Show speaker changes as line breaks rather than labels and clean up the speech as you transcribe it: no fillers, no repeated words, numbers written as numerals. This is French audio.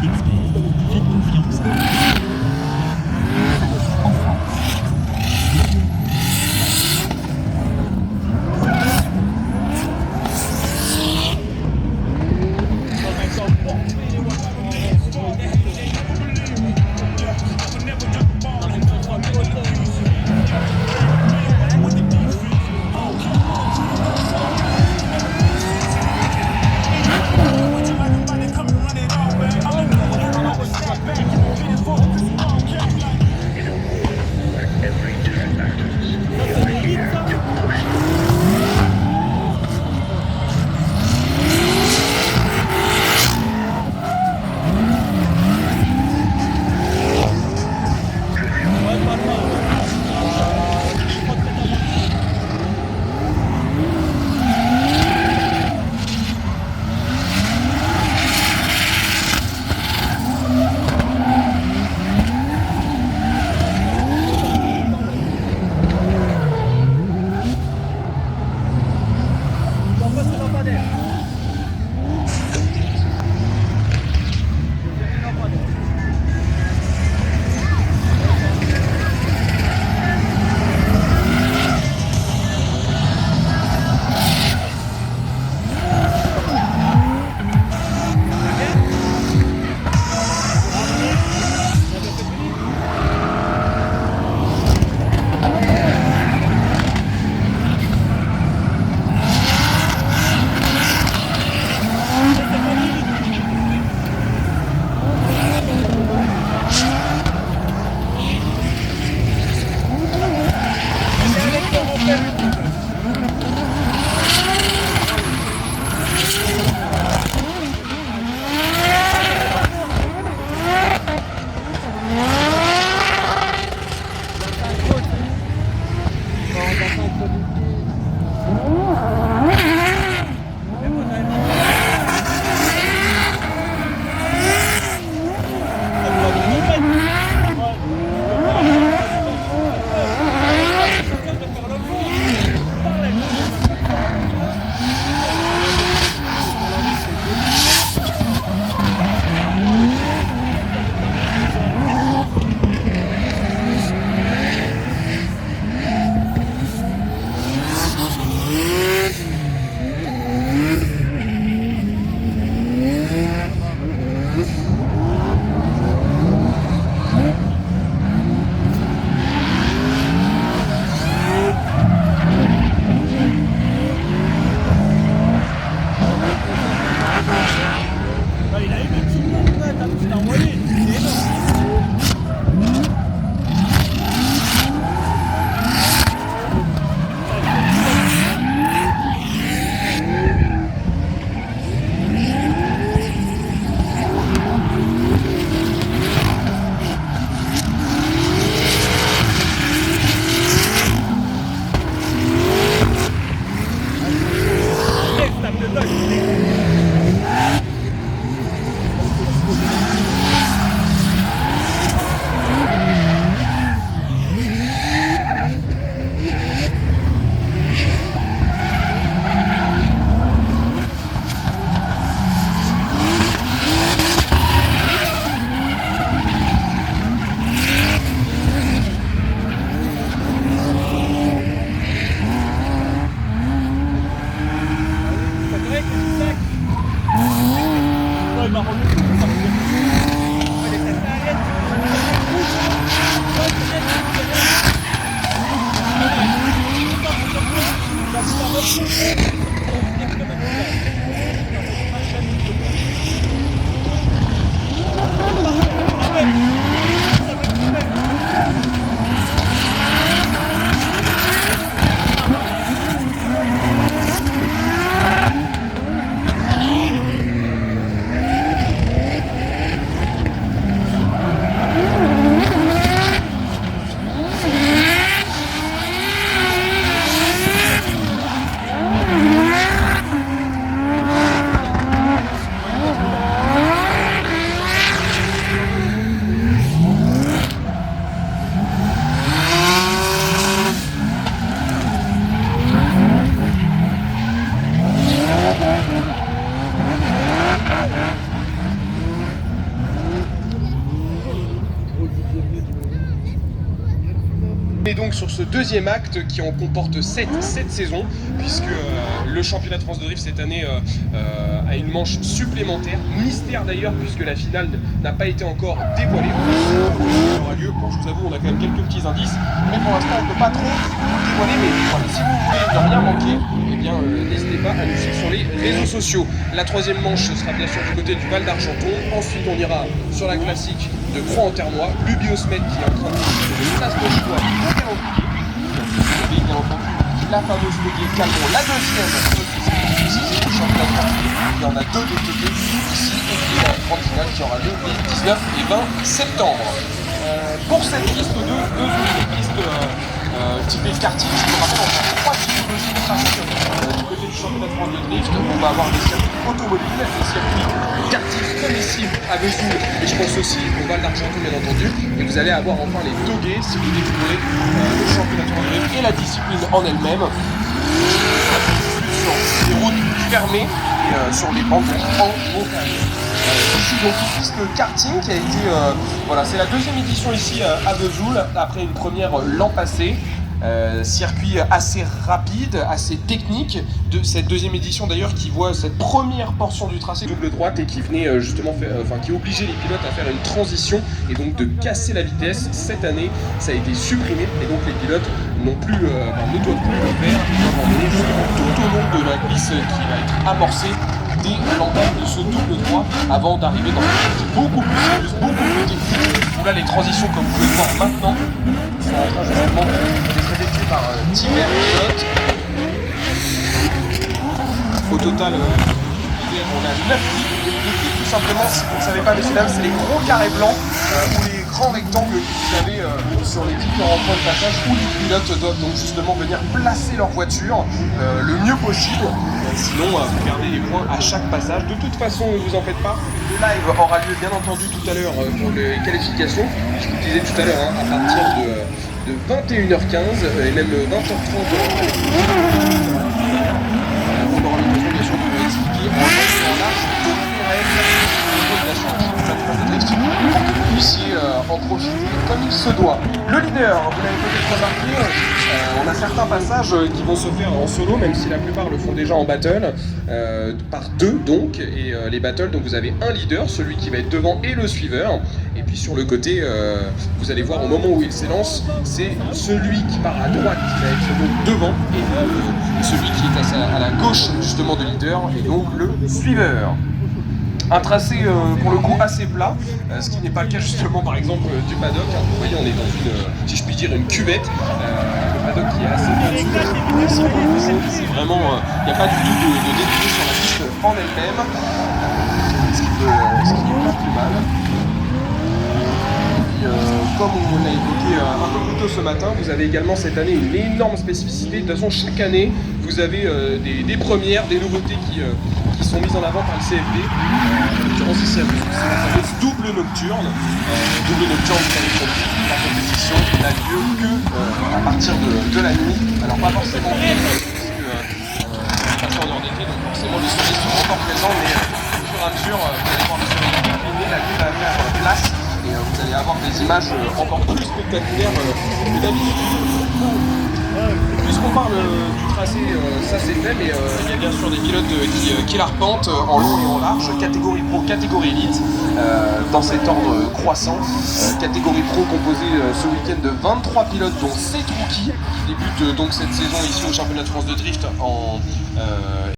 Expert, faites confiance à en France.
donc sur ce deuxième acte qui en comporte 7 saisons, puisque le championnat de France de drift cette année a une manche supplémentaire, mystère d'ailleurs puisque la finale n'a pas été encore dévoilée. Elle aura lieu, bon je vous avoue on a quand même quelques petits indices, mais pour l'instant on ne peut pas trop dévoiler, mais voilà, si vous voulez ne rien manquer, eh bien n'hésitez pas à nous suivre sur les réseaux sociaux. La troisième manche sera bien sûr du côté du Val d'Argenton, ensuite on ira sur la classique de Croix-en-Ternois, l'Ubiosmed qui est en train de une place de choix au calendrier. Bien entendu, la fameuse Peggy Calmont, la deuxième au championnat de France. Il y en a deux de TP ici et puis la grande finale qui aura lieu les 19 et 20 septembre. Pour cette piste deux pistes typées karting, je vous rappelle, on a 3 typologies de tracés du côté du championnat de France de drift. On va avoir des circuits automobiles, des circuits karting comme ici à Vesoul, et je pense aussi au Val d'Argenton bien entendu. Et vous allez avoir enfin les togués si vous découvrez le championnat de France de drift et la discipline en elle-même. Sur des routes fermées et sur les bancs en montagne. Ici donc une piste karting qui a été, voilà, c'est la deuxième édition ici à Vesoul, après une première l'an passé. Circuit assez rapide, assez technique de cette deuxième édition d'ailleurs qui voit cette première portion du tracé double droite et qui venait justement qui obligeait les pilotes à faire une transition et donc de casser la vitesse. Cette année ça a été supprimé et donc les pilotes ne doivent plus le faire, ils doivent emmener tout au long de la glisse qui va être amorcée dès l'entame de ce double droit avant d'arriver dans une partie beaucoup plus sérieuse, beaucoup plus technique où là les transitions comme vous pouvez le voir maintenant sont en train justement d'être effectuées par divers pilotes. Au total, on a 9 types de clips, tout simplement, si vous ne savez pas messieurs dames, c'est les gros carrés blancs ou les grands rectangles que vous avez sur les différents points de passage où les pilotes doivent donc justement venir placer leur voiture le mieux possible. Sinon, vous perdez les points à chaque passage. De toute façon, ne vous en faites pas. Le live aura lieu bien entendu tout à l'heure pour les qualifications. Je vous le disais tout à l'heure, à partir de 21h15 et même 20h30. On aura l'occasion bien sûr de vous expliquer en long et en large toutes les règles de la championship pour que vous puissiez en profiter comme il se doit. Le leader, vous l'avez peut-être remarqué, on a certains passages qui vont se faire en solo, même si la plupart le font déjà en battle, par deux donc, et les battles, donc vous avez un leader, celui qui va être devant et le suiveur, et puis sur le côté, vous allez voir au moment où il s'élance, c'est celui qui part à droite qui va être donc devant, et celui qui est à la gauche justement de leader, et donc le suiveur. Un tracé pour le coup assez plat, ce qui n'est pas le cas justement par exemple du paddock. Vous voyez on est dans une, si je puis dire, une cuvette. Le paddock qui est assez plat. C'est vraiment, il n'y a pas du tout de dénivelé sur la piste en elle-même, ce qui n'est pas plus mal. Comme on l'a évoqué un peu plus tôt ce matin, vous avez également cette année une énorme spécificité. De toute façon, chaque année, vous avez des premières, des nouveautés qui sont mises en avant par le CFD. En l'occurrence, ici, c'est la fameuse double nocturne. Double nocturne, vous avez compris, la compétition n'a lieu que à partir de la nuit. Alors, pas forcément puisque on passe en heure d'été, donc forcément les soleils sont encore présents, mais au fur et à mesure, vous allez voir le soleil décliner, la nuit va faire place. Et vous allez avoir des images encore plus spectaculaires que d'habitude. Puisqu'on parle du tracé, ça c'est fait, mais il y a bien sûr des pilotes qui l'arpentent en long et en large, catégorie pro, catégorie élite, dans cet ordre croissant. Catégorie pro composée ce week-end de 23 pilotes, dont 7 rookies, qui débutent donc cette saison ici au championnat de France de drift en